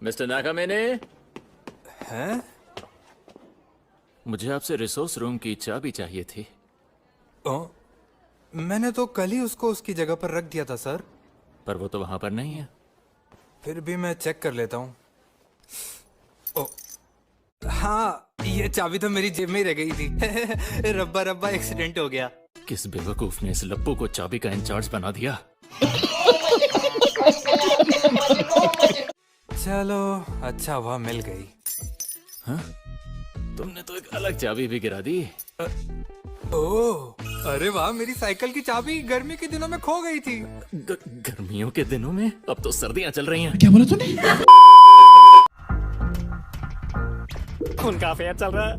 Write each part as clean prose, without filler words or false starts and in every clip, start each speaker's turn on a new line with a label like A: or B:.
A: Mister नाकामिने,
B: हैं?
A: मुझे आपसे रिसोर्स रूम की चाबी चाहिए थी।
B: ओ, मैंने तो कल ही उसको उसकी जगह पर रख दिया था सर।
A: पर वो तो वहां पर नहीं है।
B: फिर भी मैं चेक कर लेता हूँ। ओ, हाँ, ये चाबी तो मेरी जेब में ही रह गई थी। रब्बा रब्बा एक्सीडेंट हो गया।
A: किस बेवकूफ ने इस लप्पू को चाबी का इंचार्ज बना दिया।
B: चलो, अच्छा हुआ मिल गई।
A: हाँ? तुमने तो एक अलग चाबी भी गिरा दी।
B: ओह, अरे वाह, मेरी साइकिल की चाबी गर्मी के दिनों में खो गई थी।
A: गर्मियों के दिनों में? अब तो सर्दियां चल रही हैं।
C: क्या बोला तूने?
A: उनका अफेयर चल रहा है।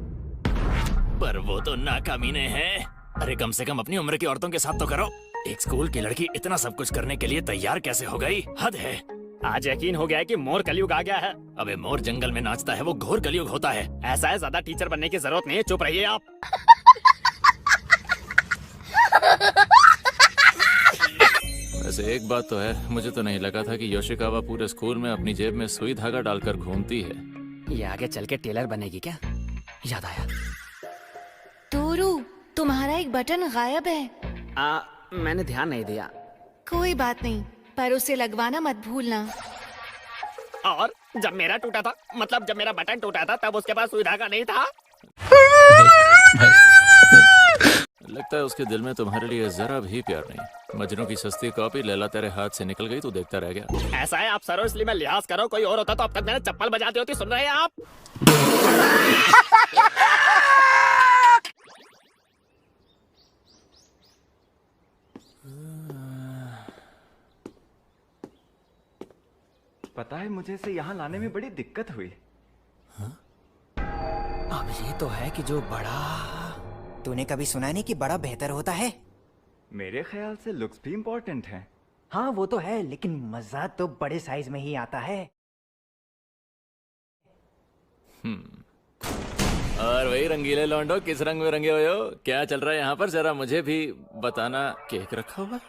A: पर वो तो नाकामीने हैं। अरे कम से कम अपनी उम्र की औरतों के साथ तो करो। एक स्कूल की लड़की इतना सब कुछ करने के लिए तैयार कैसे हो गई? हद है।
D: आज यकीन हो गया है कि मोर कलयुग आ गया है।
A: अबे मोर जंगल में नाचता है, वो घोर कलयुग होता है।
D: ऐसा है, ज्यादा टीचर बनने की जरूरत नहीं है, चुप रहिए आप।
A: वैसे एक बात तो है, मुझे तो नहीं लगा था कि योशिकावा पूरे स्कूल में अपनी जेब में सुई धागा डालकर घूमती है।
D: ये आगे चल के टेलर बनेगी क्या? याद आया।
E: तोरू, तुम्हारा एक बटन गायब है।
D: मैंने ध्यान नहीं दिया।
E: कोई बात नहीं, पर उसे लगवाना मत भूलना।
D: और जब मेरा टूटा था, मतलब जब मेरा बटन टूटा था, तब उसके पास सुई धागा नहीं था।
A: लगता है उसके दिल में तुम्हारे लिए जरा भी प्यार नहीं। मजनू की सस्ती कॉपी लैला तेरे हाथ से निकल गई तो देखता रह गया।
D: ऐसा है आप सरो, इसलिए मैं लिहाज करो। कोई और होता तो अब तक मैंने चप्पल बजाती होती। सुन रहे हैं आप?
F: पता है, मुझे इसे यहाँ लाने में बड़ी दिक्कत हुई।
D: अब ये तो है कि जो बड़ा।
G: तूने कभी सुना नहीं कि बड़ा बेहतर होता है?
F: मेरे ख्याल से लुक्स भी इम्पोर्टेंट हैं।
G: हाँ वो तो है, लेकिन मजा तो बड़े साइज में ही आता है।
A: और वही रंगीले लौंडो, किस रंग में रंगे हुए हो? क्या चल रहा है यहाँ पर? जरा मुझे भी बताना। केक रखा हुआ?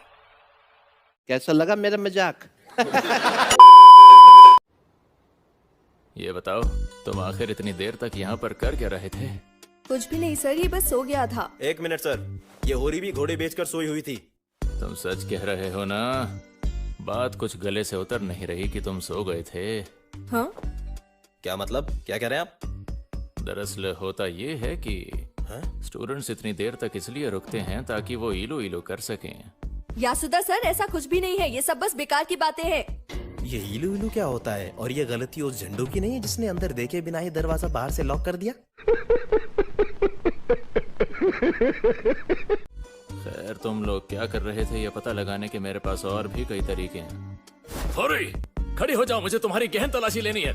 C: कैसा लगा मेरा मजाक?
A: ये बताओ, तुम आखिर इतनी देर तक यहाँ पर कर क्या रहे थे?
H: कुछ भी नहीं सर, ये बस सो गया था।
I: एक मिनट सर, ये होरी भी घोड़े बेचकर सोई हुई थी।
A: तुम सच कह रहे हो ना? बात कुछ गले से उतर नहीं रही कि तुम सो गए थे।
H: हाँ?
I: क्या मतलब? क्या कह रहे हैं आप?
A: दरअसल होता ये है कि स्टूडेंट्स इतनी देर तक इसलिए रुकते हैं ताकि वो इलो इलो कर सकें।
H: यासुदा सर, ऐसा कुछ भी नहीं है, ये सब बस बेकार की बातें हैं।
I: ये इलू इलू क्या होता है? और ये गलती उस झंडू की नहीं है जिसने अंदर देखे बिना ही दरवाजा बाहर से लॉक कर दिया?
A: खैर, तुम लोग क्या कर रहे थे ये पता लगाने के मेरे पास और भी कई तरीके हैं। फौरी खड़ी हो जाओ, मुझे तुम्हारी गहन तलाशी लेनी है।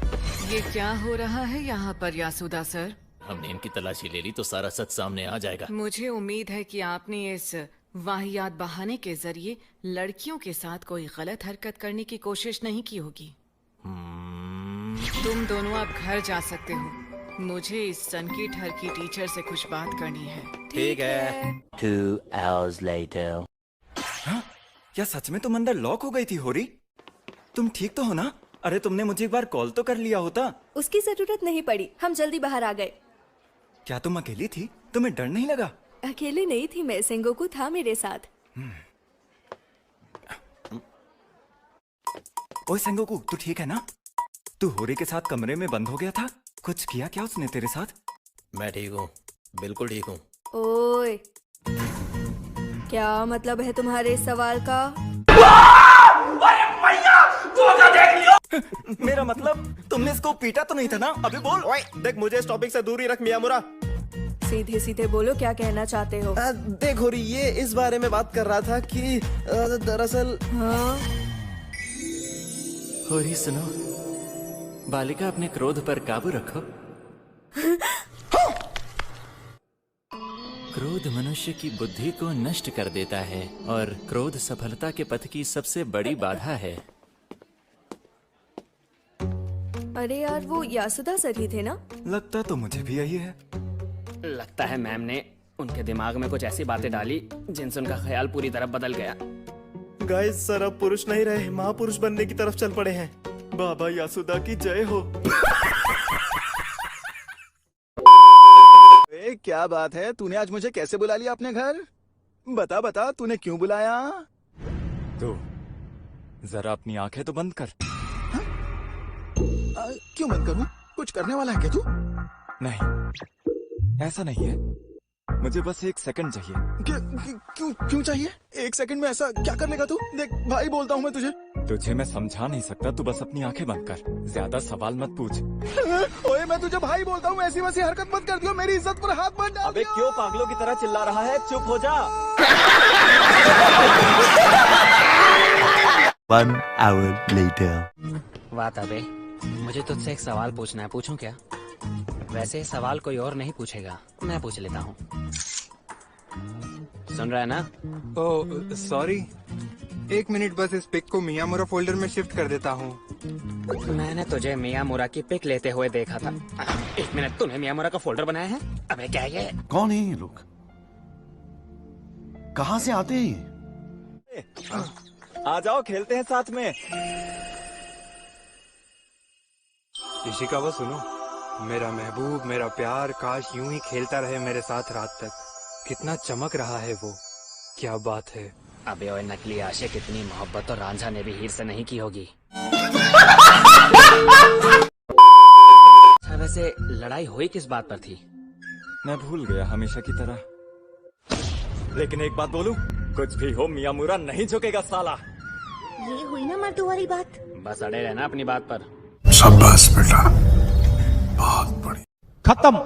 J: ये क्या हो रहा है यहाँ पर यासुदा सर?
A: हमने इनकी तलाशी ले ली तो सारा सच सामने आ जाएगा।
J: मुझे उम्मीद है कि आपने इस वाहियात बहाने के जरिए लड़कियों के साथ कोई गलत हरकत करने की कोशिश नहीं की होगी। तुम दोनों अब घर जा सकते हो। मुझे इस सनकी ठर की टीचर से कुछ बात करनी है।
I: ठीक है।
G: 2 hours later.
F: हाँ? क्या सच में तुम अंदर लॉक हो गई थी होरी? तुम ठीक तो हो ना? अरे तुमने मुझे एक बार कॉल तो कर लिया होता।
H: उसकी जरूरत नहीं पड़ी, हम जल्दी बाहर आ गए।
F: क्या तुम अकेली थी? तुम्हें डर नहीं लगा?
H: अकेले नहीं थी मैं, सेंगोकू था मेरे साथ।
F: ओए सेंगोकू, तू ठीक है ना? तू होरी के साथ कमरे में बंद हो गया था, कुछ किया क्या उसने तेरे साथ?
I: मैं ठीक हूँ, बिल्कुल ठीक हूँ।
H: ओए, क्या मतलब है तुम्हारे इस सवाल का?
F: मेरा मतलब, तुमने इसको पीटा तो नहीं था ना? अभी बोल।
I: ओए, देख मुझे इस टॉपिक से दूर ही रख मियामुरा।
H: सीधे सीधे बोलो, क्या कहना चाहते हो?
I: देख होरी, ये इस बारे में बात कर रहा था कि दरअसल।
H: हाँ?
A: होरी सुनो, बालिका अपने क्रोध पर काबू रखो। क्रोध मनुष्य की बुद्धि को नष्ट कर देता है और क्रोध सफलता के पथ की सबसे बड़ी बाधा है।
H: अरे यार, वो यासुदा सर ही थे ना?
F: लगता तो मुझे भी यही है।
D: लगता है मैम ने उनके दिमाग में कुछ ऐसी बातें डाली जिनसे उनका ख्याल पूरी तरह बदल गया।
I: गाइस सर अब पुरुष नहीं रहे, महापुरुष बनने की तरफ चल पड़े हैं।
F: बाबा यासुदा की जय हो।
K: ए, क्या बात है, तूने आज मुझे कैसे बुला लिया अपने घर? बता बता, तूने क्यों बुलाया?
F: तो जरा अपनी आंखें तो बंद कर।
K: क्यों बंद करूं? कुछ करने वाला है क्या तू?
F: नहीं, ऐसा नहीं है, मुझे बस 1 सेकंड चाहिए।
K: क्यों चाहिए? 1 सेकंड में ऐसा क्या कर लेगा तू? देख भाई, बोलता हूँ मैं तुझे।
F: तुझे मैं समझा नहीं सकता, तू बस अपनी आंखें बंद कर, ज्यादा सवाल मत पूछ।
K: ओए, मैं तुझे भाई बोलता हूँ, ऐसी वैसी हरकत मत कर दियो, मेरी इज्जत पर हाथ मत डाल।
F: अबे क्यों पागलों की तरह चिल्ला रहा है? चुप हो जा।
I: 1 hour later.
D: बात अबे, मुझे तुझसे एक सवाल पूछना है, पूछूं क्या? वैसे सवाल कोई और नहीं पूछेगा, मैं पूछ लेता हूँ। सुन रहा है ना?
B: ओह सॉरी, 1 मिनट बस इस पिक को मियामुरा फोल्डर में शिफ्ट कर देता हूँ।
D: मैंने तुझे मियामुरा की पिक लेते हुए देखा था। 1 मिनट, तूने मियामुरा का फोल्डर बनाया है? अबे क्या ये?
I: कौन है ये लोग? कहाँ से आते हैं ये?
F: आ जाओ, खेलते हैं साथ में।
B: इशिकावा सुनो, मेरा महबूब, मेरा प्यार, काश यूं ही खेलता रहे मेरे साथ रात तक। कितना चमक रहा है वो, क्या बात है।
D: अबे ओए नकली आशिक, इतनी मोहब्बत तो रांझा ने भी हीर से नहीं की होगी। अच्छा, वैसे लड़ाई हुई किस बात पर थी?
F: मैं भूल गया हमेशा की तरह, लेकिन एक बात बोलूं, कुछ भी हो मियामुरा नहीं झुकेगा साला।
H: ये हुई ना मर्दों वाली बात।
D: बस अड़े रहना अपनी बात पर।
I: शाबाश बेटा, बहुत बढ़िया। खत्म।